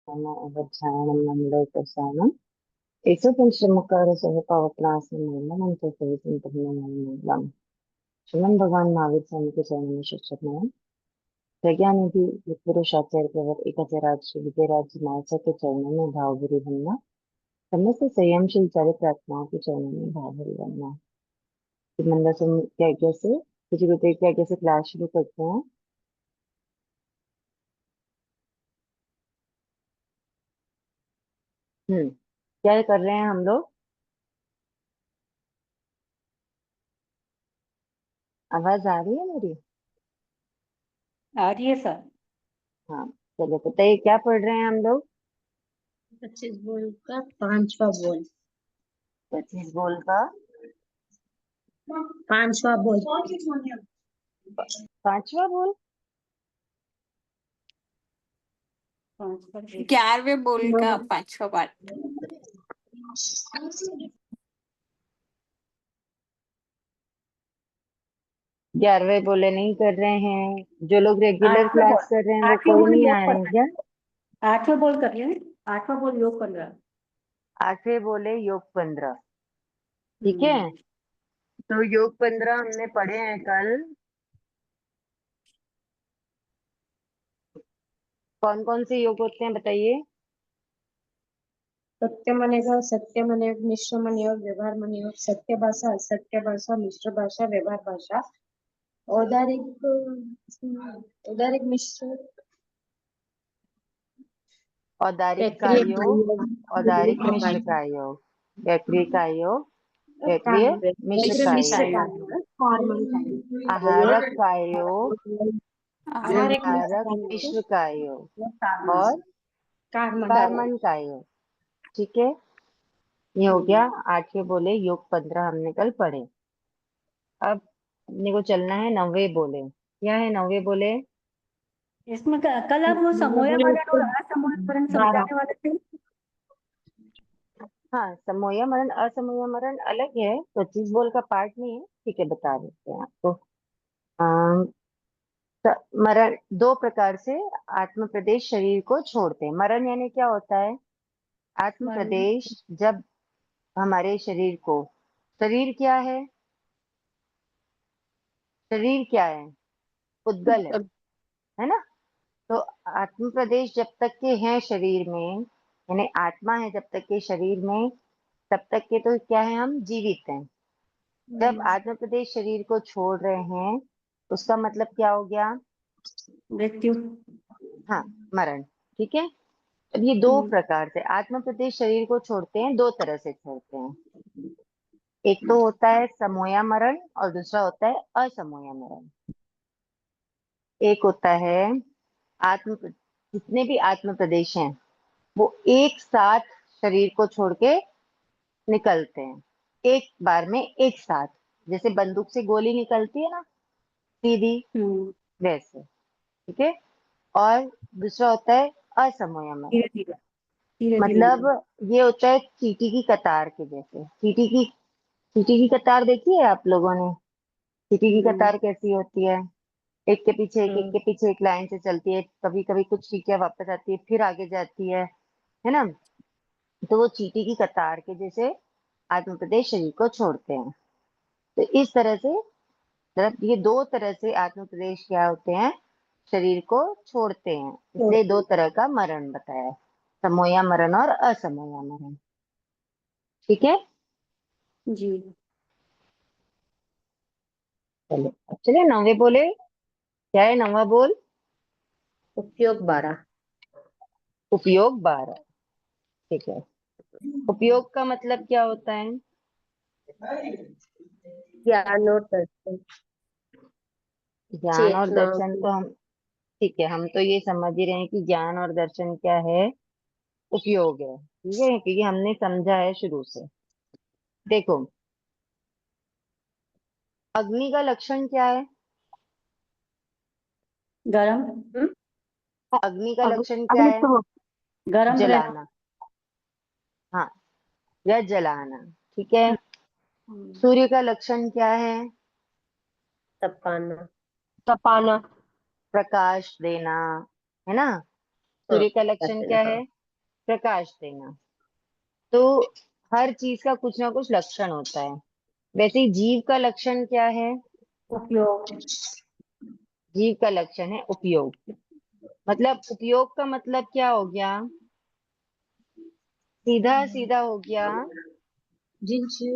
అవధ్యానం లోకసానం యేసుపంచముఖారసः पवत्रासनं सहितं श्रीमन भगवान महावीर स्वामी के चरणों में शिक्षक प्रज्ञानिधि पुरुषाचार्य केवल एक विजयराज मानसा के चरणों में भावभरी बनना, समस्त संयमशील चरित्र आत्माओं के चरणों में भावभरी बनना। मंदा से क्या कैसे कुछ रुपए क्या कैसे क्लास शुरू करते हैं। क्या कर रहे हैं हम लोग? आवाज आ रही है मेरी? आ रही है सर। हाँ, चलो बताइए क्या पढ़ रहे हैं हम लोग? 25 बोल का 5वां बोल। 25 बोल का 5वां बोल। 5वां बोल। 11वें बोल का 5वां पार्ट। 11वें बोले नहीं कर रहे हैं। जो लोग रेगुलर 8वां क्लास बोल। कर रहे हैं वो 8वां कोई बोल नहीं योग आ कर रहे हैं रहा क्या? है। 8वां बोल कर रहे हैं। 8वां बोल योग कर रहा है। 8वें बोले योग 15। ठीक है, हम्म। तो योग 15 हमने पढ़े हैं कल। कौन कौन से योग होते हैं बताइए? सत्य मनेगा, सत्य मने, मिश्र मन योग, व्यवहार मन योग, सत्य भाषा, असत्य भाषा, मिश्र भाषा, व्यवहार भाषा, औदारिक औदारिक मिश्र, औदारिक का प्रक्रिया योग, औदारिक मिश्र का योग, व्याक्रिय का योग, व्याक्रिय मिश्र का योग, आहारक का योग, व्यवहारक मिश्र का योग और कार्मन का योग। ठीक है, ये हो गया 8वें बोले योग 15 हमने कल पढ़े। अब अपने को चलना है 9वें बोले। क्या है 9वें बोले? इसमें कल आप वो समोयामरण और असमोयामरण समझाने वाले थे। हाँ, समोयामरण असमोयामरण अलग है, 25 बोल का पार्ट नहीं है। ठीक है, बता देते हैं आपको। अम, मरण दो प्रकार से आत्म प्रदेश शरीर को छोड़ते हैं। मरण यानी क्या होता है? आत्म प्रदेश जब हमारे शरीर को, शरीर क्या है? शरीर क्या है? उद्गल है ना? तो आत्म प्रदेश जब तक के हैं शरीर में, यानी आत्मा है जब तक के शरीर में, तब तक के तो क्या है, हम जीवित हैं। जब आत्म प्रदेश शरीर को छोड़ रहे हैं, उसका मतलब क्या हो गया? मृत्यु। हाँ, मरण। ठीक है, अब ये दो प्रकार से आत्म प्रदेश शरीर को छोड़ते हैं, दो तरह से छोड़ते हैं। एक तो होता है समोया मरण और दूसरा होता है असमोया मरण। एक होता है जितने भी आत्म प्रदेश हैं वो एक साथ शरीर को छोड़ के निकलते हैं, एक बार में एक साथ। जैसे बंदूक से गोली निकलती है ना सीधी, वैसे। ठीक है, और दूसरा होता है असमोया मरण। धीरे धीरे मतलब ये होता है चींटी की कतार के जैसे। चींटी की कतार देखी है आप लोगों ने? चींटी की कतार कैसी होती है? एक के पीछे एक के पीछे एक लाइन से चलती है। कभी कभी कुछ चींटियां वापस आती है, फिर आगे जाती है ना? तो वो चींटी की कतार के जैसे आत्म प्रदेश शरीर को छोड़ते हैं। तो इस तरह से ये दो तरह से आत्म प्रदेश क्या होते हैं, शरीर को छोड़ते हैं। इसलिए दो तरह का मरण बताया है, समोया मरण और असमोया मरण। ठीक है जी। चलो, अब चलिए 9वें बोले। क्या है 9वां बोल? उपयोग 12। उपयोग 12। ठीक है, उपयोग का मतलब क्या होता है? ज्ञान और दर्शन, ज्ञान और चेतना। दर्शन तो हम, ठीक है, हम तो ये समझ ही रहे हैं कि ज्ञान और दर्शन क्या है, उपयोग है। ठीक है, क्योंकि हमने समझा है शुरू से। देखो, अग्नि का लक्षण क्या है? गरम। अग्नि का लक्षण क्या है? गरम रहना। जलाना। हाँ, या जलाना। ठीक है, सूर्य का लक्षण क्या है? तपाना। तपाना। प्रकाश देना, है ना? सूर्य का लक्षण क्या है? प्रकाश देना। तो हर चीज का कुछ ना कुछ लक्षण होता है। वैसे ही जीव का लक्षण क्या है? उपयोग। जीव का लक्षण है उपयोग। मतलब उपयोग का मतलब क्या हो गया? सीधा सीधा हो गया जिन जीव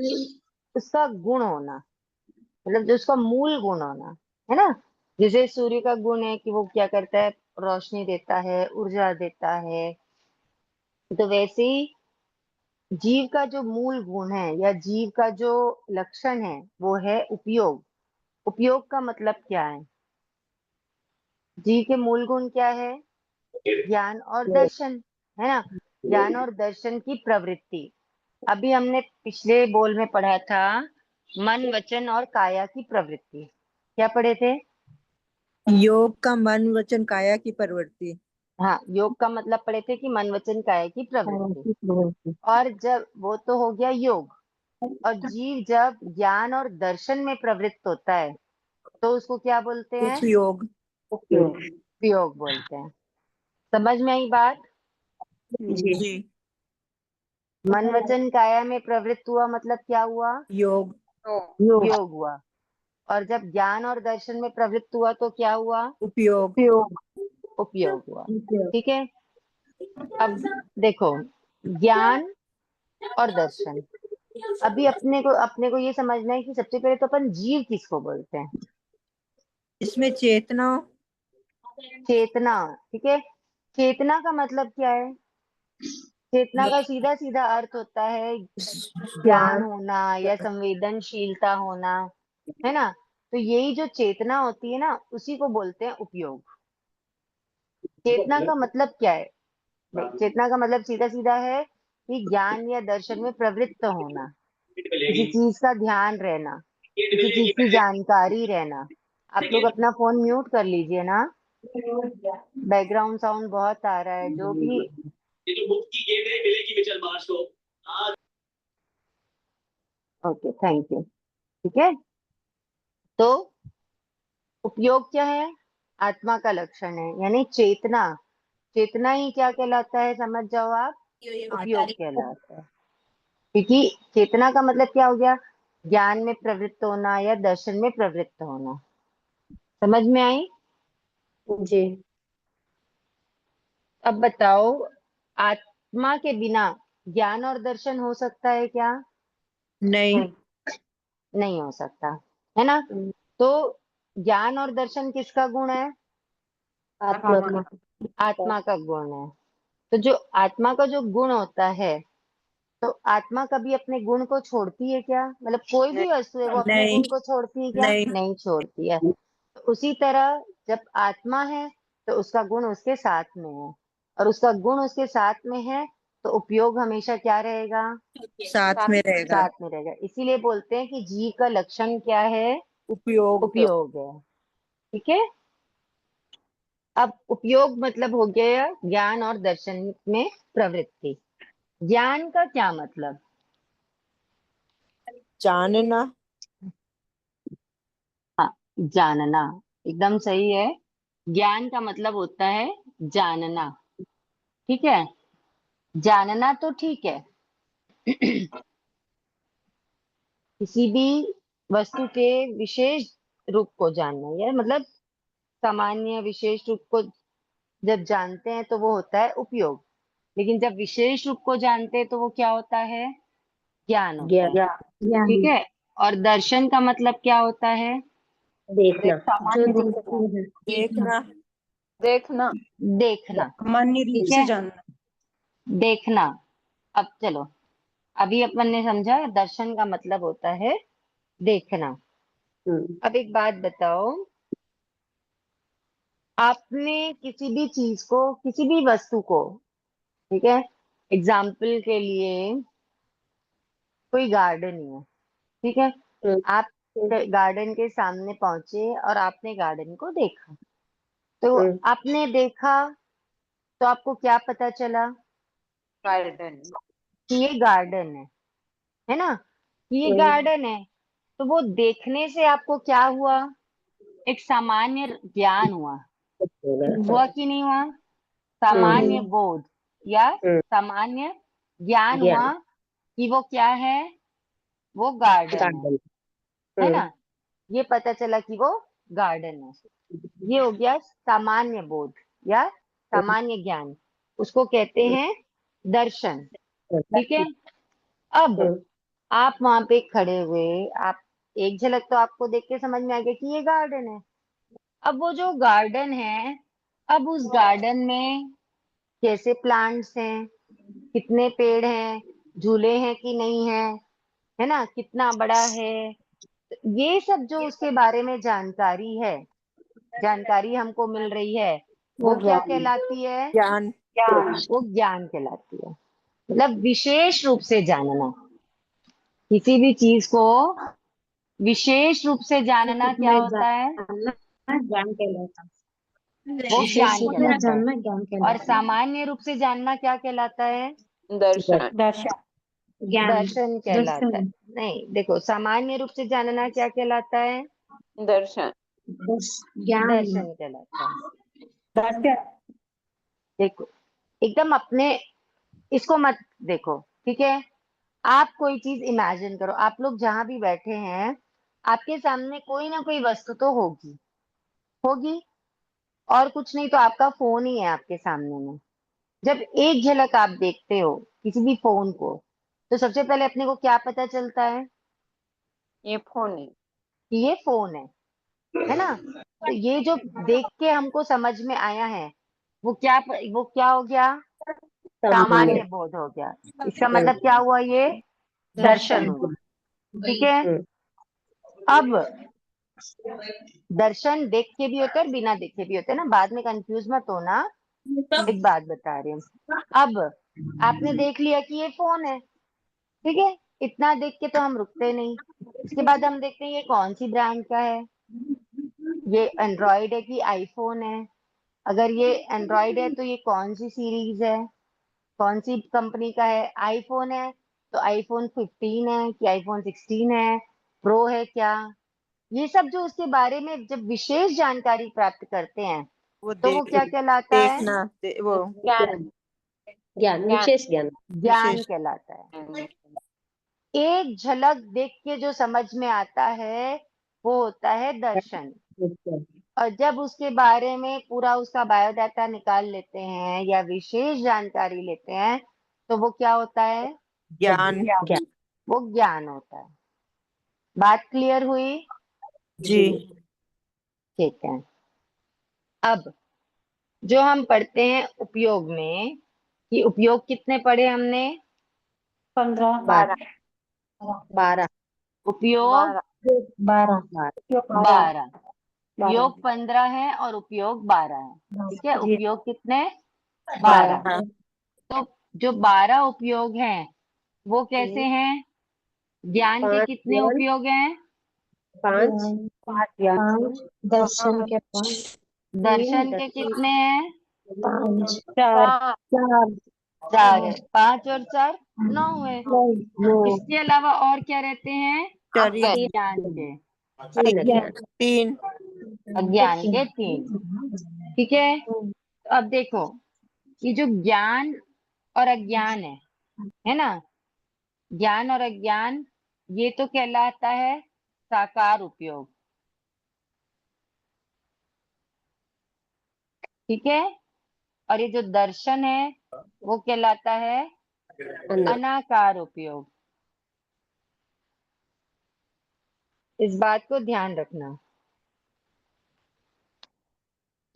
उसका गुण होना, मतलब जो उसका मूल गुण होना, है ना। जैसे सूर्य का गुण है कि वो क्या करता है, रोशनी देता है, ऊर्जा देता है। तो वैसे ही जीव का जो मूल गुण है या जीव का जो लक्षण है वो है उपयोग। उपयोग का मतलब क्या है? जीव के मूल गुण क्या है? ज्ञान और दर्शन, है ना। ज्ञान और दर्शन की प्रवृत्ति। अभी हमने पिछले बोल में पढ़ा था मन वचन और काया की प्रवृत्ति। क्या पढ़े थे? योग का मन वचन काया की प्रवृत्ति। हाँ, योग का मतलब पढ़े थे कि मन वचन काया की प्रवृत्ति। और जब वो तो हो गया योग, और जीव जब ज्ञान और दर्शन में प्रवृत्त होता है तो उसको क्या बोलते हैं? उपयोग। उपयोग बोलते हैं। समझ में आई बात? जी। मन वचन काया में प्रवृत्त हुआ मतलब क्या हुआ? योग। योग हुआ। और जब ज्ञान और दर्शन में प्रवृत्त हुआ तो क्या हुआ? उपयोग। उपयोग हुआ। ठीक है। अब देखो, ज्ञान और दर्शन। अभी अपने को ये समझना है कि सबसे पहले तो अपन जीव किसको बोलते हैं? इसमें चेतना। चेतना। ठीक है। चेतना का मतलब क्या है? चेतना का सीधा सीधा अर्थ होता है ज्ञान होना या संवेदनशीलता होना, है ना। तो यही जो चेतना होती है ना, उसी को बोलते हैं उपयोग। चेतना का मतलब क्या है? नहीं, चेतना का मतलब सीधा सीधा है कि ज्ञान या दर्शन में प्रवृत्त होना, किसी चीज का ध्यान रहना, किसी चीज की जानकारी रहना। आप लोग अपना फोन म्यूट कर लीजिए ना, बैकग्राउंड साउंड बहुत आ रहा है जो भी। ये जो मुफ्त की गेंद है मिलेगी मिचेल मार्श को। Okay, thank you. ठीक है। तो उपयोग क्या है? आत्मा का लक्षण है, यानी चेतना। चेतना ही क्या कहलाता है, समझ जाओ आप? उपयोग कहलाता है। क्योंकि चेतना का मतलब क्या हो गया? ज्ञान में प्रवृत्त होना या दर्शन में प्रवृत्त होना। समझ में आई? जी। अब बताओ, आत्मा के बिना ज्ञान और दर्शन हो सकता है क्या? नहीं। नहीं हो सकता, है ना। तो ज्ञान और दर्शन किसका गुण है? आत्मा का। आत्मा का गुण है। तो जो आत्मा का जो गुण होता है, तो आत्मा कभी अपने गुण को छोड़ती है क्या? मतलब कोई भी वस्तु है वो अपने नहीं। गुण को छोड़ती है क्या? नहीं। नहीं छोड़ती है। तो उसी तरह जब आत्मा है तो उसका गुण उसके साथ में है, और उसका गुण उसके साथ में है तो उपयोग हमेशा क्या रहेगा? साथ में रहेगा। साथ में रहेगा। इसीलिए बोलते हैं कि जीव का लक्षण क्या है? उपयोग। उपयोग है। ठीक है। अब उपयोग मतलब हो गया ज्ञान और दर्शन में प्रवृत्ति। ज्ञान का क्या मतलब? जानना। हाँ, जानना। एकदम सही है। ज्ञान का मतलब होता है जानना। ठीक है। जानना तो ठीक है। किसी भी वस्तु के विशेष रूप को जानना, या मतलब सामान्य विशेष रूप को जब जानते हैं तो वो होता है उपयोग। लेकिन जब विशेष रूप को जानते हैं तो वो क्या होता है? ज्ञान होता है। ठीक है। और दर्शन का मतलब क्या होता है? देखना। जो सामान्य रूप से दिखती है। देखना। देखना। देखना। सामान्य रूप ठीक से है। जानना। देखना। अब चलो, अभी अपन ने समझा दर्शन का मतलब होता है देखना। अब एक बात बताओ, आपने किसी भी चीज को, किसी भी वस्तु को, ठीक है, एग्जाम्पल के लिए कोई गार्डन ही है, ठीक है। आप गार्डन के सामने पहुंचे और आपने गार्डन को देखा। तो आपने देखा तो आपको क्या पता चला? गार्डन। कि ये गार्डन है ना, कि ये गार्डन है। तो वो देखने से आपको क्या हुआ? एक सामान्य ज्ञान हुआ। हुआ कि नहीं हुआ? सामान्य बोध। या हम्म। सामान्य ज्ञान ज्ञान। हुआ कि वो क्या है, वो गार्डन है गार्डन। ना। ये पता चला कि वो गार्डन है। ये हो गया सामान्य बोध या सामान्य ज्ञान, उसको कहते हैं दर्शन। ठीक है। अब आप वहां पे खड़े हुए, आप एक झलक तो आपको देख के समझ में आ गया कि ये गार्डन है। अब वो जो गार्डन है, अब उस गार्डन में कैसे प्लांट्स हैं, कितने पेड़ हैं, झूले हैं कि नहीं है, है ना, कितना बड़ा है, ये सब जो उसके बारे में जानकारी है, जानकारी हमको मिल रही है, वो क्या कहलाती है? ज्ञान। वो ज्ञान कहलाती है। मतलब विशेष रूप से जानना, किसी भी चीज को विशेष रूप से जानना क्या में होता है? जानना ज्ञान कहलाता है। वो विशेष ज्ञान रूप में कहलाता है। जानना ज्ञान और कहलाता है। सामान्य रूप से जानना क्या कहलाता है? दर्शन। दर्शन। ज्ञान। दर्शन कहलाता है। दर्शन। नहीं, देखो, सामान्य रूप से जानना क्या कहलाता है? दर्शन। ज्ञान। दर्शन कहलाता है। दर्शन। देखो, एकदम अपने इसको मत देखो, ठीक है। आप कोई चीज इमेजिन करो, आप लोग जहां भी बैठे हैं, आपके सामने कोई ना कोई वस्तु तो होगी, होगी, और कुछ नहीं तो आपका फोन ही है आपके सामने में। जब एक झलक आप देखते हो किसी भी फोन को, तो सबसे पहले अपने को क्या पता चलता है? ये फोन है। कि ये फोन है ना। तो ये जो देख के हमको समझ में आया है, वो क्या हो गया? सामान्य। सामान्य बोध हो गया। इसका मतलब क्या हुआ? ये दर्शन हुआ। ठीक है। अब दर्शन देख के भी होते हैं और बिना देखे भी होते हैं ना, बाद में कंफ्यूज मत होना। एक बात बता रही हूँ। अब आपने देख लिया कि ये फोन है, ठीक है, इतना देख के तो हम रुकते नहीं। इसके बाद हम देखते हैं ये कौन सी ब्रांड का है, ये एंड्रॉइड है कि आईफोन है। अगर ये एंड्रॉइड है तो ये कौन सी सीरीज है, कौन सी कंपनी का है। आईफोन है तो आईफोन 15 है कि आईफोन 16 है, प्रो है क्या। ये सब जो उसके बारे में जब विशेष जानकारी प्राप्त करते हैं, वो तो वो क्या कहलाता है? वो ज्ञान। ज्ञान। ज्ञान। विशेष ज्ञान। ज्ञान विशेष। कहलाता है। एक झलक देख के जो समझ में आता है, वो होता है दर्शन। और जब उसके बारे में पूरा उसका बायोडाटा निकाल लेते हैं या विशेष जानकारी लेते हैं, तो वो क्या होता है? ज्ञान। ज्ञान। वो ज्ञान होता है। बात क्लियर हुई? जी। ठीक है। अब जो हम पढ़ते हैं उपयोग में, कि उपयोग कितने पढ़े हमने? 15। 12। 12। उपयोग 12। 12, योग 15 है और उपयोग 12 है। ठीक है, जी। उपयोग कितने? 12। 12। तो जो 12 उपयोग हैं, वो कैसे हैं? ज्ञान के 5 कितने ज्ञान। उपयोग हैं? 5 ज्ञान। 5 दर्शन के 5। दर्शन के कितने हैं? 5। 4। 4। 4 है। 5 और 4 9 है। 9। इसके अलावा और क्या रहते हैं? चरित्र। अज्ञान के। 3 अज्ञान। 3। अज्ञान के 3। ठीक है। तो अब देखो, ये जो ज्ञान और अज्ञान है ना, ज्ञान और अज्ञान, ये तो कहलाता है साकार उपयोग। ठीक है। और ये जो दर्शन है, वो कहलाता है अना। अनाकार उपयोग। इस बात को ध्यान रखना।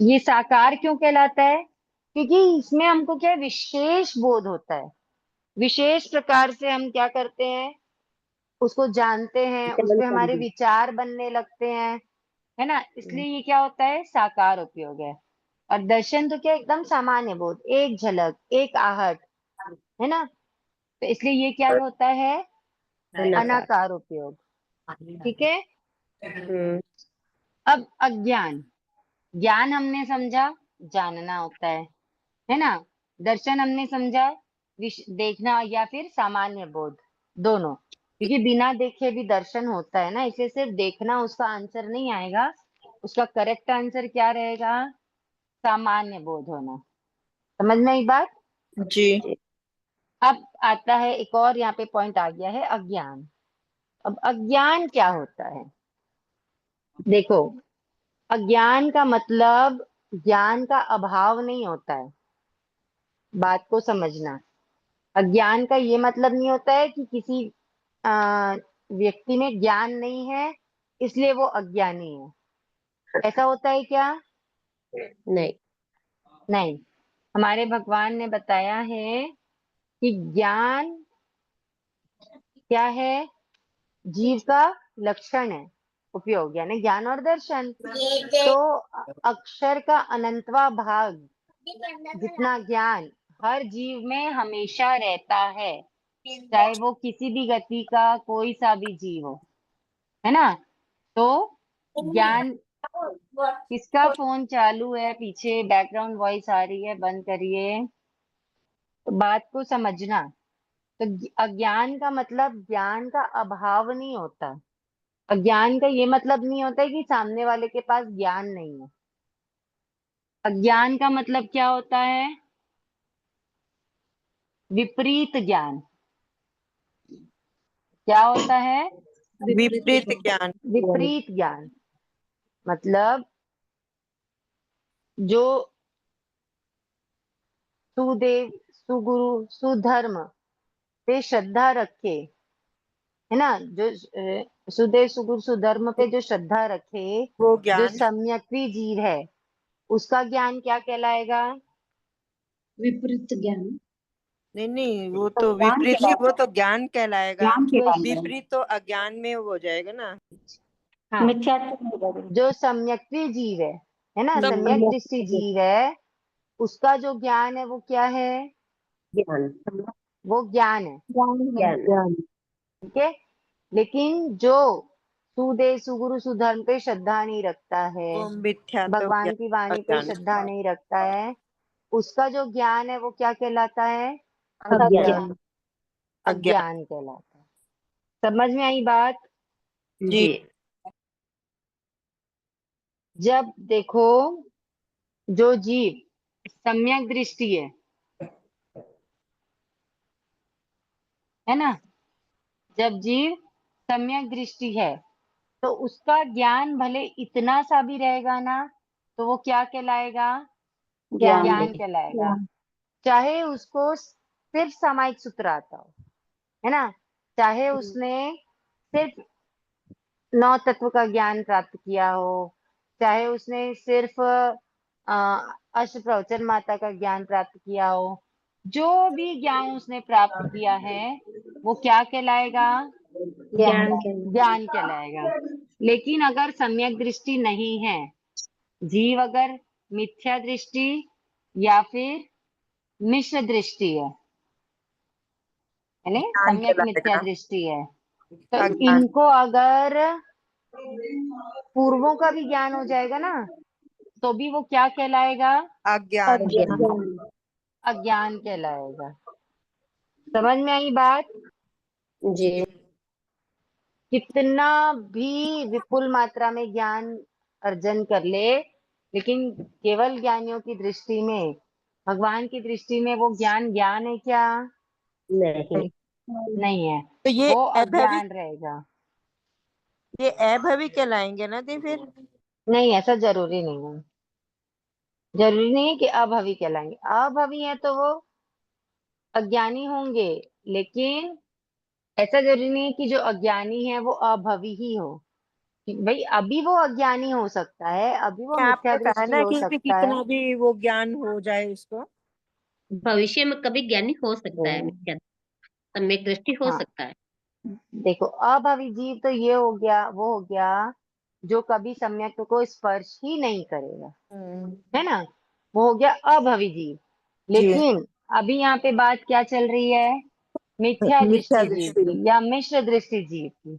ये साकार क्यों कहलाता है? क्योंकि इसमें हमको क्या है, विशेष बोध होता है। विशेष प्रकार से हम क्या करते हैं, उसको जानते हैं, उस विचार पे हमारे करना। विचार बनने लगते हैं, है ना। इसलिए ये क्या होता है, साकार उपयोग है। और दर्शन तो क्या, एकदम सामान्य बोध, एक झलक, एक आहट, है ना। तो इसलिए ये क्या होता है, अनाकार। अनाकार उपयोग। ठीक है। अब अज्ञान, ज्ञान हमने समझा जानना होता है ना। दर्शन हमने समझा देखना या फिर सामान्य बोध, दोनों। क्योंकि बिना देखे भी दर्शन होता है ना, इसलिए सिर्फ देखना उसका आंसर नहीं आएगा। उसका करेक्ट आंसर क्या रहेगा? सामान्य बोध होना। समझ में आई बात? जी। अब आता है एक और, यहाँ पे पॉइंट आ गया है, अज्ञान। अब अज्ञान क्या होता है? देखो, अज्ञान का मतलब ज्ञान का अभाव नहीं होता है। बात को समझना। अज्ञान का ये मतलब नहीं होता है कि किसी व्यक्ति में ज्ञान नहीं है इसलिए वो अज्ञानी है। ऐसा होता है क्या? नहीं। नहीं। हमारे भगवान ने बताया है कि ज्ञान क्या है? जीव का लक्षण है, उपयोग, यानी ज्ञान और दर्शन। तो अक्षर का अनंतवा भाग जितना ज्ञान हर जीव में हमेशा रहता है, चाहे वो किसी भी गति का कोई सा भी जीव हो, है ना? तो ज्ञान, किसका फोन चालू है? पीछे बैकग्राउंड वॉइस आ रही है, बंद करिए। तो बात को समझना। तो अज्ञान का मतलब ज्ञान का अभाव नहीं होता। अज्ञान का ये मतलब नहीं होता है कि सामने वाले के पास ज्ञान नहीं है। अज्ञान का मतलब क्या होता है? विपरीत ज्ञान। क्या होता है? विपरीत ज्ञान। विपरीत ज्ञान। मतलब जो सुदेव, सुगुरु, सुधर्म पे श्रद्धा रखे, है ना, जो सुदेव, सुगुरु, सुधर्म पे जो श्रद्धा रखे, वो जो ज्ञान। सम्यक्वी जीव है, उसका ज्ञान क्या कहलाएगा? विपरीत ज्ञान। नहीं नहीं, वो तो विपरीत ही, वो तो ज्ञान कहलाएगा। विपरीत तो अज्ञान में हो जाएगा ना। हाँ, जो सम्यक्वी जीव है ना, सम्यक दृष्टि जीव है, उसका जो ज्ञान है वो क्या है? ज्ञान। वो ज्ञान है। ज्ञान। ठीक है। लेकिन जो सुदेव, सुगुरु, सुधर्म पे श्रद्धा नहीं रखता है, वो मिथ्या तो भगवान ज्ञान, की वाणी पे अज्ञान। श्रद्धा नहीं रखता है, उसका जो ज्ञान है वो क्या कहलाता है? अज्ञान। अज्ञान। अज्ञान कहलाता है। समझ में आई बात? जी। जी। जब देखो, जो जीव सम्यक दृष्टि है ना, जब जीव सम्यक दृष्टि है, तो उसका ज्ञान भले इतना सा भी रहेगा ना, तो वो क्या कहलाएगा? ज्ञान कहलाएगा। चाहे उसको सिर्फ सामायिक सूत्र आता हो, है ना, चाहे उसने सिर्फ 9 तत्व का ज्ञान प्राप्त किया हो, चाहे उसने सिर्फ अष्टप्रवचन माता का ज्ञान प्राप्त किया हो, जो भी ज्ञान उसने प्राप्त किया है वो क्या कहलाएगा? ज्ञान के ज्ञान कहलाएगा। लेकिन अगर सम्यक दृष्टि नहीं है, जीव अगर मिथ्या दृष्टि या फिर मिश्र दृष्टि है, यानी ज्ञान सम्यक मिथ्या कहलाएगा। दृष्टि है, तो अज्ञान। इनको अगर पूर्वों का भी ज्ञान हो जाएगा ना, तो भी वो क्या कहलाएगा? अज्ञान। अज्ञान कहलाएगा। समझ में आई बात? जी। कितना भी विपुल मात्रा में ज्ञान अर्जन कर ले, लेकिन केवल ज्ञानियों की दृष्टि में, भगवान की दृष्टि में वो ज्ञान ज्ञान है क्या? नहीं। नहीं है, तो ये वो अभवी, अज्ञान रहेगा। ये अभवी कहलाएंगे ना दी फिर। नहीं, ऐसा जरूरी नहीं है। जरूरी नहीं है कि अभवी कहलाएंगे। अभवी है तो वो अज्ञानी होंगे, लेकिन ऐसा जरूरी नहीं है कि जो अज्ञानी है वो अभवी ही हो। भाई अभी वो अज्ञानी हो सकता है, अभी वो मिथ्या आपने कहा दृष्टि ना हो कि सकता है। कितना भी वो ज्ञान हो जाए उसको। भविष्य में कभी ज्ञानी हो सकता है, हम्म, सम्यक दृष्टि हो हाँ, सकता है। देखो, अभवी जीव तो ये हो गया, वो हो गया जो कभी सम्यक को स्पर्श ही नहीं करेगा, है ना, वो हो गया अभवी जीव। जी। लेकिन अभी यहाँ पे बात क्या चल रही है? मिथ्या मिथ्या दृष्टि जीव दृष्टि। की या मिश्र दृष्टि जीव की।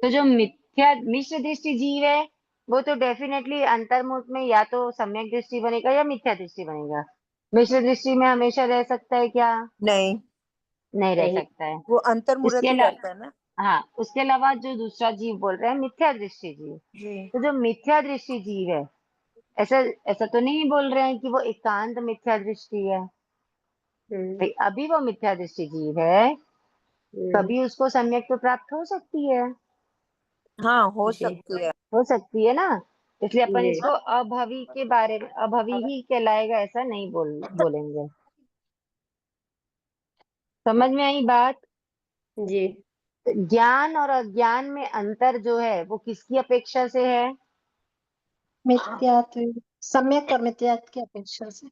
तो जो मिथ्या मिश्र दृष्टि जीव है, वो तो डेफिनेटली अंतर्मुख में या तो सम्यक दृष्टि बनेगा या मिथ्या दृष्टि बनेगा। मिश्र दृष्टि में हमेशा रह सकता है क्या? नहीं, नहीं रह नहीं। सकता है। वो अंतर्मुहूर्त इसके ही अलावा, रहता है ना। हाँ, उसके अलावा जो दूसरा जीव बोल रहे हैं मिथ्या दृष्टि जीव, जी। तो जो मिथ्या दृष्टि जीव है, ऐसा ऐसा तो नहीं बोल रहे हैं कि वो एकांत मिथ्या दृष्टि है। भाई अभी वो मिथ्या दृष्टि जीव है, कभी उसको सम्यक तो प्राप्त हो सकती है, हाँ हो जी सकती है। हो सकती है ना। इसलिए अपन जी इसको अभवी के बारे में, अभवी ही कहलाएगा ऐसा नहीं बोलेंगे। समझ में आई बात? जी ज्ञान और अज्ञान में अंतर जो है वो किसकी अपेक्षा से है? मिथ्यात्व, सम्यक और मिथ्यात्व की अपेक्षा से।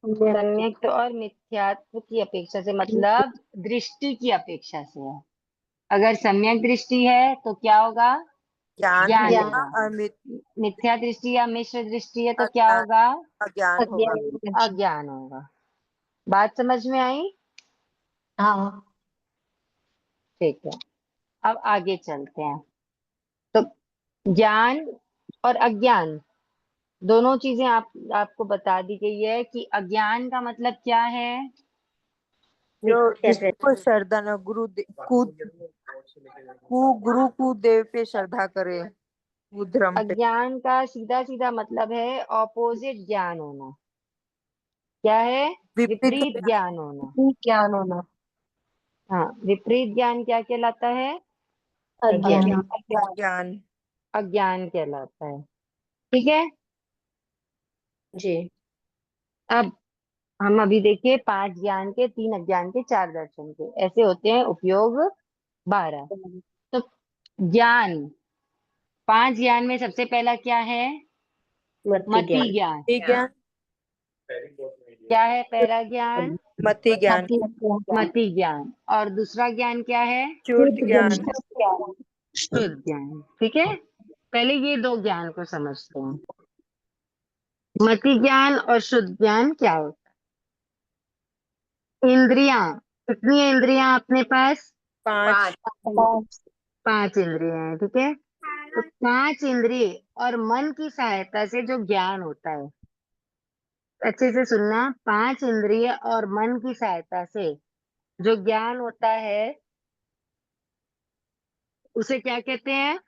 सम्यक और मिथ्यात्व की अपेक्षा से, मतलब दृष्टि की अपेक्षा से है। अगर सम्यक दृष्टि है तो क्या होगा? ज्ञान ज्ञान होगा होगा। और मिथ्या दृष्टि या मिश्र दृष्टि है तो क्या अज्ञान होगा? अज्ञान होगा। अज्ञान होगा। बात समझ में आई? हाँ। ठीक है, अब आगे चलते हैं। तो ज्ञान और अज्ञान दोनों चीजें आपको बता दी गई है कि अज्ञान का मतलब क्या है? जो मिथ्या जिसको श्रद्धा न गुरु को देव पे श्रद्धा करे, वो धर्म पे। अज्ञान का सीधा सीधा मतलब है ऑपोजिट ज्ञान होना। क्या है? विपरीत विपरीत ज्ञान होना। ज्ञान होना। हाँ, विपरीत ज्ञान क्या कहलाता है? अज्ञान। ज्ञान। अज्ञान कहलाता है। ठीक है, जी अब हम अभी देखिए 5 ज्ञान के, 3 अज्ञान के, 4 दर्शन के, ऐसे होते हैं उपयोग 12। तो ज्ञान, 5 ज्ञान में सबसे पहला क्या है? मति मति ज्ञान ज्ञान। ज्ञान। क्या है पहला ज्ञान? मति ज्ञान। मति ज्ञान। और दूसरा ज्ञान क्या है? शुद्ध ज्ञान। शुद्ध ज्ञान। ठीक है, पहले ये 2 ज्ञान को समझते हैं। मति ज्ञान और शुद्ध ज्ञान क्या होता है? इंद्रियां, कितनी इंद्रियां अपने पास? 5। 5 इंद्रियां हैं। ठीक है, तो 5 इंद्रिय और मन की सहायता से जो ज्ञान होता है, अच्छे से सुनना, 5 इंद्रिय और मन की सहायता से जो ज्ञान होता है उसे क्या कहते हैं?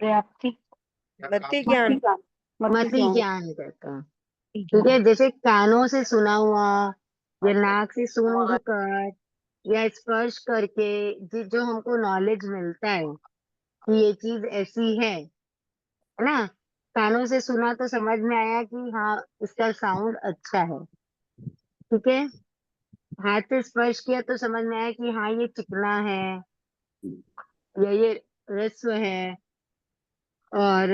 व्याप्ति। मति ज्ञान। मति ज्ञान कहते हैं। ठीक है, जैसे कानों से सुना हुआ या नाक से सूंघ कर या स्पर्श करके जो हमको नॉलेज मिलता है कि ये चीज ऐसी है ना। कानों से सुना तो समझ में आया कि हाँ इसका साउंड अच्छा है। ठीक है, हाथ से स्पर्श किया तो समझ में आया कि हाँ ये चिकना है या ये रस्व है। और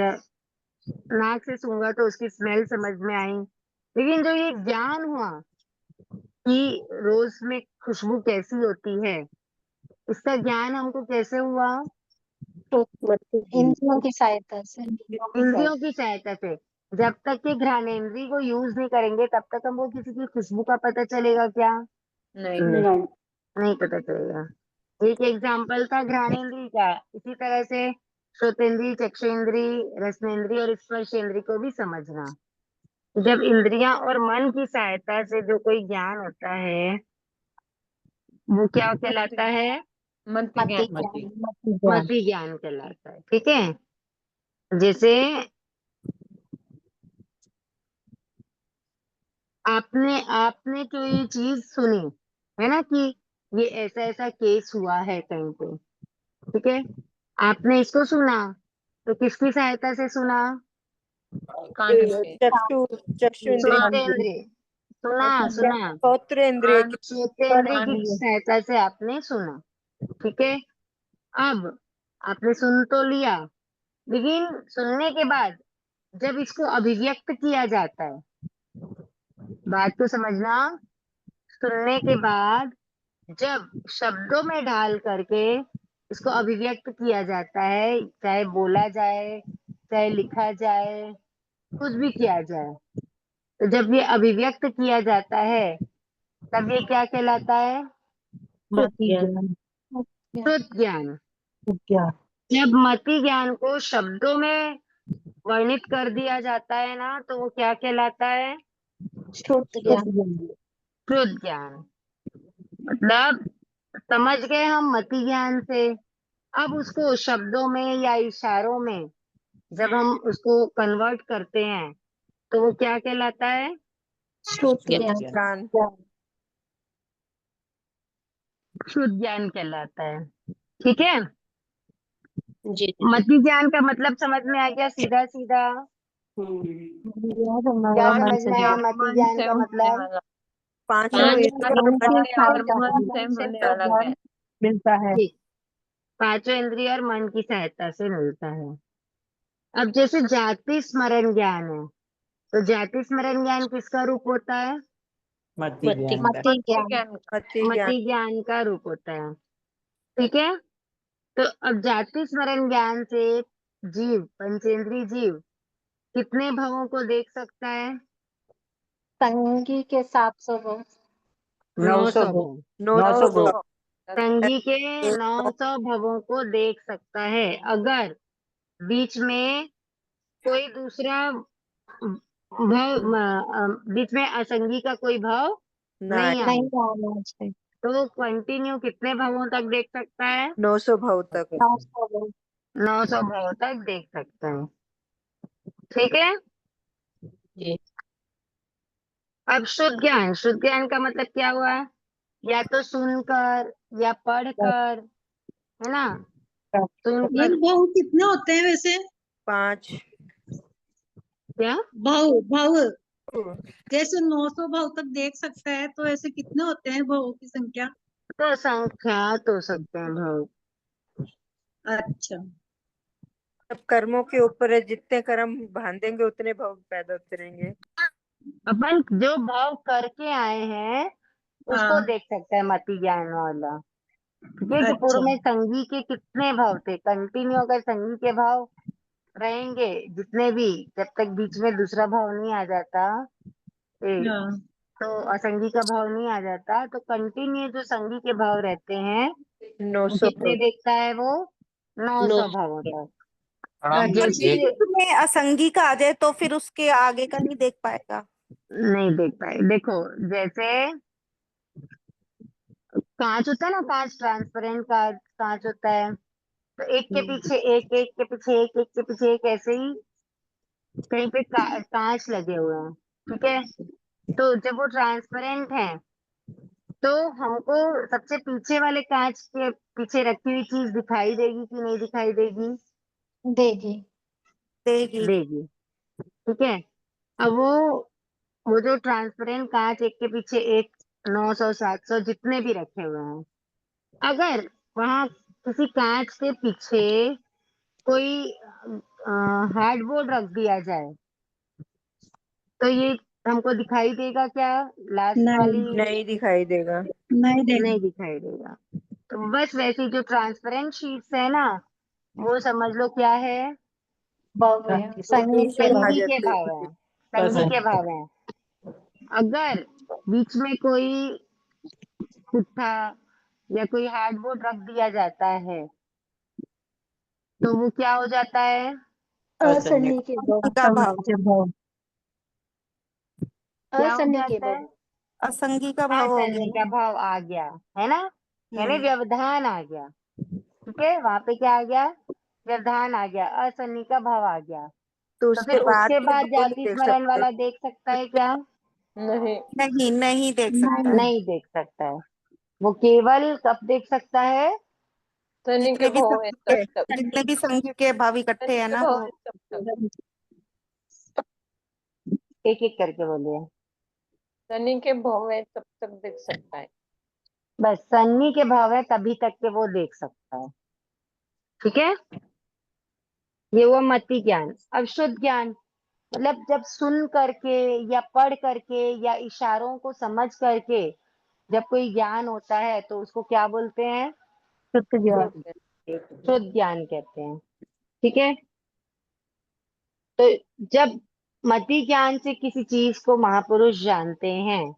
नाक से सूंघा तो उसकी स्मेल समझ में आई। लेकिन जो ये ज्ञान हुआ कि रोज में खुशबू कैसी होती है, इसका ज्ञान हमको कैसे हुआ? मति इंद्रियों की सहायता से। इंद्रियों की सहायता से। जब तक कि घ्राणेंद्रिय को यूज नहीं करेंगे तब तक हमको किसी की खुशबू का पता चलेगा क्या? नहीं। नहीं नहीं पता चलेगा। एक एग्जाम्पल था घ्राणेंद्रिय का। इसी तरह से श्रोतेंद्रिय, चक्षुरेंद्रिय, रसनेंद्रिय और स्पर्शेंद्रिय को भी समझना। जब इंद्रियां और मन की सहायता से जो कोई ज्ञान होता है वो क्या कहलाता है? मति ज्ञान। मति ज्ञान कहलाता है। ठीक है, जैसे आपने आपने जो ये चीज सुनी है ना कि ये ऐसा ऐसा केस हुआ है कहीं पे, ठीक है, आपने इसको सुना तो किसकी सहायता से सुना? कान से। चक्षु चक्षु इंद्रिय। श्रोतेंद्रिय। सुना सुना, श्रोत्र इंद्रिय की। श्रोतेंद्रिय की सहायता से आपने सुना। ठीक है, अब आपने सुन तो लिया, लेकिन सुनने के बाद जब इसको अभिव्यक्त किया जाता है, बात को समझना, सुनने के बाद जब शब्दों में ढाल करके इसको अभिव्यक्त किया जाता है, चाहे बोला जाए चाहे लिखा जाए, कुछ भी किया जाए, तो जब ये अभिव्यक्त किया जाता है तब ये क्या कहलाता है? मति ज्ञान शुद्ध ज्ञान। जब मति ज्ञान को शब्दों में वर्णित कर दिया जाता है ना तो वो क्या कहलाता है? शुद्ध ज्ञान। शुद्ध ज्ञान। मतलब समझ गए हम मति ज्ञान से। अब उसको शब्दों में या इशारों में जब हम उसको कन्वर्ट करते हैं तो वो क्या कहलाता है? शुद्ध ज्ञान। ज्ञान। ज्ञान। शुद्ध ज्ञान कहलाता है। ठीक है, जी जी। मति ज्ञान का मतलब समझ में आ गया सीधा सीधा? क्या मन समझ में आया मति ज्ञान से का होने मतलब? वाला पांचों हाँ इंद्रियों और मन मन के और आगे मन से होने वाला ज्ञान मिलता है। ठीक, पांचों इंद्रिय और मन की सहायता से मिलता है। अब जैसे जाति स्मरण ज्ञान है, तो जाति स्मरण ज्ञान किसका रूप होता है? मति ज्ञान। मति ज्ञान मति ज्ञान। मति ज्ञान का रूप होता है। ठीक है, तो अब जाति स्मरण ज्ञान से जीव, पंचेंद्रीय जीव कितने भवों को देख सकता है? संगी के 700 भव। 900 भव। 900 भव। संगी के 900 भवों को देख सकता है, अगर बीच में कोई दूसरा बीच में असंगी का कोई भाव नहीं, नहीं नहीं आए, आना चाहिए। तो कंटिन्यू कितने भावों तक देख सकता है? 900 भव तक। 900 भव। 900 भाव तक देख सकता है। ठीक है, जी। अब शुद्ध ज्ञान का मतलब क्या हुआ? या तो सुनकर या पढ़कर, है ना? सुनकर भाव कितने होते हैं वैसे? 5। क्या? भाव भाव जैसे 900 भाव तक देख सकता है, तो ऐसे कितने होते हैं भावों की संख्या? तो संख्यात हो सकते हैं भाव। अच्छा। अब कर्मों के ऊपर है, जितने कर्म बांधेंगे उतने भाव पैदा होते रहेंगे। अपन जो भाव करके आए हैं उसको हाँ। देख सकता है मति ज्ञान वाला। ठीक है, कि पूर्व अच्छा। में संगी के कितने भाव थे, कंटिन्यू अगर संगी के भाव रहेंगे जितने भी, जब तक बीच में दूसरा भाव नहीं आ जाता, हाँ। तो असंगी का भाव नहीं आ जाता, तो कंटिन्यू जो संगी के भाव रहते हैं वो 900 कितने भव। देखता है? वो 900 900। भावों तक। प्रणाम जी। जैसे में असंगी का आ जाए तो फिर उसके आगे का नहीं देख पाएगा। नहीं देख पाए, देखो जैसे कांच होता है ना, कांच ट्रांसपेरेंट कांच कांच होता है, तो एक के पीछे एक, एक के पीछे एक, एक के पीछे एक, ऐसे ही कहीं पे कांच लगे हुए हैं। ठीक है, तो जब वो ट्रांसपेरेंट है तो हमको सबसे पीछे वाले कांच के पीछे रखी हुई चीज दिखाई देगी कि नहीं दिखाई देगी? देगी। देगी। देगी। ठीक है, अब वो जो ट्रांसपेरेंट कांच एक के पीछे एक, 900 700 जितने भी रखे हुए हैं, अगर वहां किसी कांच के पीछे कोई हार्डबोर्ड रख दिया जाए, तो ये हमको दिखाई देगा क्या? लास्ट वाली नहीं, नहीं दिखाई देगा। नहीं देगा। नहीं दिखाई देगा। तो बस वैसी जो ट्रांसपेरेंट शीट्स है ना, वो समझ लो क्या है? भव है, संगी के उससे भव। संगी के भाजते। भाव है, संगी के भाव है। अगर बीच में कोई पुट्ठा या कोई हार्डबोर्ड रख दिया जाता है, तो वो क्या हो जाता है? असनी के भव। का भाव। क्या हो असनी के जाता भव। है? असंगी का भाव हो गया असंगी का ना। भाव आ गया, है ना? यानी हम्म। व्यवधान आ गया। ठीक है, वहां पे क्या आ गया? व्यवधान आ गया, असन्नी का भाव आ गया। तो तो उसके फिर बाद उसके के बाद भाव नहीं जाति देख स्मरण सकते। वाला देख सकता है क्या? नहीं। नहीं, नहीं देख सकता। नहीं देख सकता है। वो केवल कब देख सकता है? शनि के जितने भी भाव है संगी तब तक। के जितने भी संगी के भाव शनि इकट्ठे है के ना भाव वो। है तब तक। एक एक करके बोलिए। शनि के भाव है तब तक देख सकता है। बस सन्नी के भाव है तभी तक के वो देख सकता है। ठीक है, ये हुआ मति ज्ञान। अब शुद्ध ज्ञान मतलब जब सुन करके या पढ़ करके या इशारों को समझ करके जब कोई ज्ञान होता है, तो उसको क्या बोलते हैं? शुद्ध ज्ञान। शुद्ध ज्ञान कहते हैं। ठीक है, तो जब मति ज्ञान से किसी चीज को महापुरुष जानते हैं,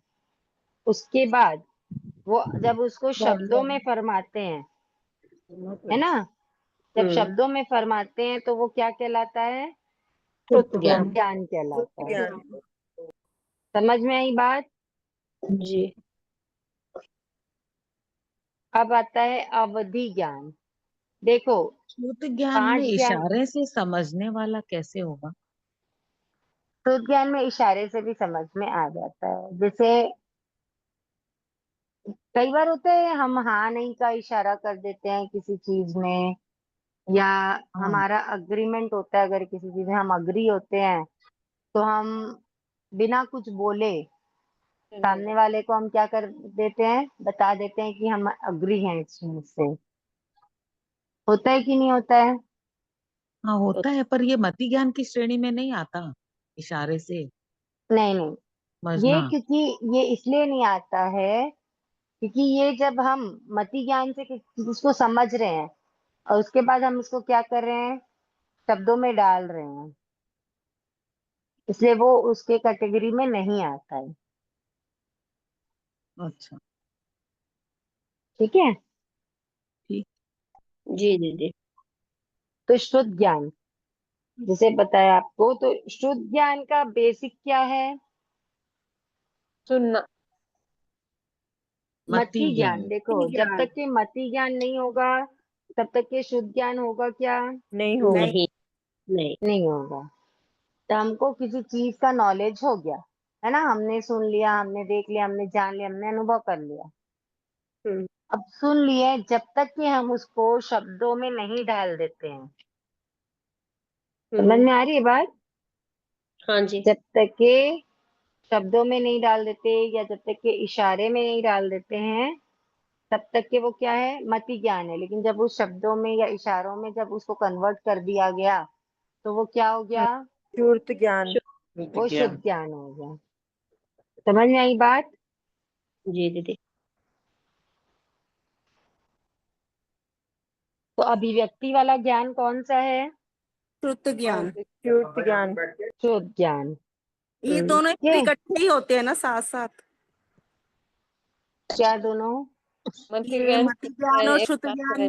उसके बाद वो जब उसको शब्दों में फरमाते हैं, है ना? जब शब्दों में फरमाते हैं तो वो क्या कहलाता है? शुद्ध शुद्ध ज्ञान। ज्ञान कहलाता है। ज्ञान। समझ में आई बात? जी। अब आता है अवधि ज्ञान। देखो, शुद्ध ज्ञान में 5 ज्ञान, इशारे से समझने वाला कैसे होगा? शुद्ध ज्ञान में इशारे से भी समझ में आ जाता है। जैसे कई बार होता है हम हाँ नहीं का इशारा कर देते हैं किसी चीज में, या हाँ हमारा अग्रीमेंट होता है, अगर किसी चीज में हम अग्री होते हैं तो हम बिना कुछ बोले सामने वाले को हम क्या कर देते हैं, बता देते हैं कि हम अग्री हैं इस चीज से। होता है कि नहीं होता है? हाँ होता है, पर ये मति ज्ञान की श्रेणी में नहीं आता, इशारे से नहीं नहीं, समझना। ये क्योंकि ये इसलिए नहीं आता है क्योंकि ये जब हम मति ज्ञान से किसी चीज को समझ रहे हैं और उसके बाद हम इसको क्या कर रहे हैं, शब्दों में डाल रहे हैं, इसलिए वो उसके कैटेगरी में नहीं आता है। अच्छा ठीक है। ठीक। जी दीदी। तो शुद्ध ज्ञान जैसे बताया आपको, तो शुद्ध ज्ञान का बेसिक क्या है? सुनना। मति मति ज्ञान। ज्ञान। देखो जब तक कि मति ज्ञान नहीं होगा तब तक के शुद्ध ज्ञान होगा क्या? नहीं होगा। नहीं नहीं। नहीं होगा। तो हमको किसी चीज का नॉलेज हो गया है ना, हमने सुन लिया, हमने देख लिया, हमने जान लिया, हमने अनुभव कर लिया। हम्म अब सुन लिए, जब तक कि हम उसको शब्दों में नहीं डाल देते हैं, समझ हम्म। में आ रही है बात? हाँ जी। जब तक के शब्दों में नहीं डाल देते या जब तक के इशारे में नहीं डाल देते हैं तब तक के वो क्या है, मति ज्ञान है। लेकिन जब उस शब्दों में या इशारों में जब उसको कन्वर्ट कर दिया गया तो वो क्या हो गया, शुद्ध ज्ञान। वो शुद्ध ज्ञान हो गया। समझ में आई बात? जी दीदी। तो अभिव्यक्ति वाला ज्ञान कौन सा है? श्रुत ज्ञान। शुद्ध ज्ञान। शुद्ध ज्ञान। ये दोनों ये इकट्ठे ही होते हैं ना, साथ साथ। क्या दोनों? मति ये ज्ञान मति ज्ञान और एक श्रुत साथ ज्ञान रहे।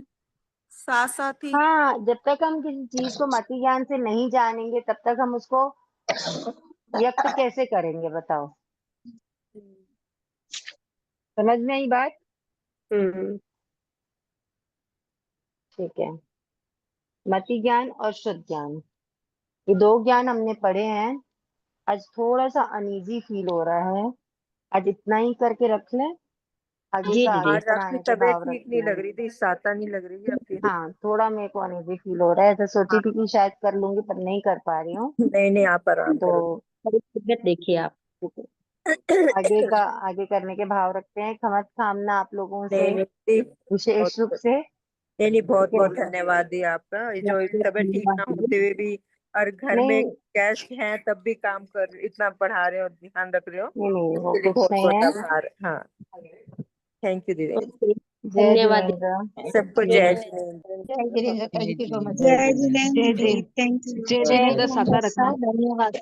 साथ साथ ही। हाँ, जब तक हम किसी चीज को मति ज्ञान से नहीं जानेंगे तब तक हम उसको व्यक्त कैसे करेंगे बताओ? समझ में आई बात? हम्म। ठीक है। मति ज्ञान और शुद्ध ज्ञान, ये दो ज्ञान हमने पढ़े हैं। आज थोड़ा सा अनईजी फील हो रहा है, आज इतना ही करके रख लें, आगे जी का दीदी। आगे आज आपकी पढ़ाने के तबीयत भाव ठीक नहीं रखते लग हैं। रही थी, साता नहीं लग रही है आपकी। हाँ, थोड़ा मेरे को अनईजी फील हो रहा है, ऐसा सोची थी कि शायद कर लूंगी पर नहीं कर पा रही हूँ। नहीं नहीं, आप आराम तो करो। मेरी तबीयत देखिए आप। आगे का आगे करने के भाव रखते हैं। खमत खामना आप लोगों से नहीं नहीं दी, विशेष रूप बहुत से। नहीं नहीं, बहुत ठीक है। बहुत धन्यवाद दी आपका। ये जो तबीयत ठीक ना होते हुए भी और घर में नहीं गेस्ट हैं तब भी काम कर, इतना पढ़ा रहे हो, ध्यान रख रहे हो, नहीं नहीं, वो इसके लिए कुछ बहुत नहीं बहुत है। आभार। हाँ, थैंक यू दीदी। जय धन्यवाद जिनेन्द्र। सबको दीदी। जय जिनेंद्र। जय Jinendra, thank you so much. जय जिनेन्द्र जी, थैंक यू। जय जिनेन्द्र, साकार रखना। धन्यवाद।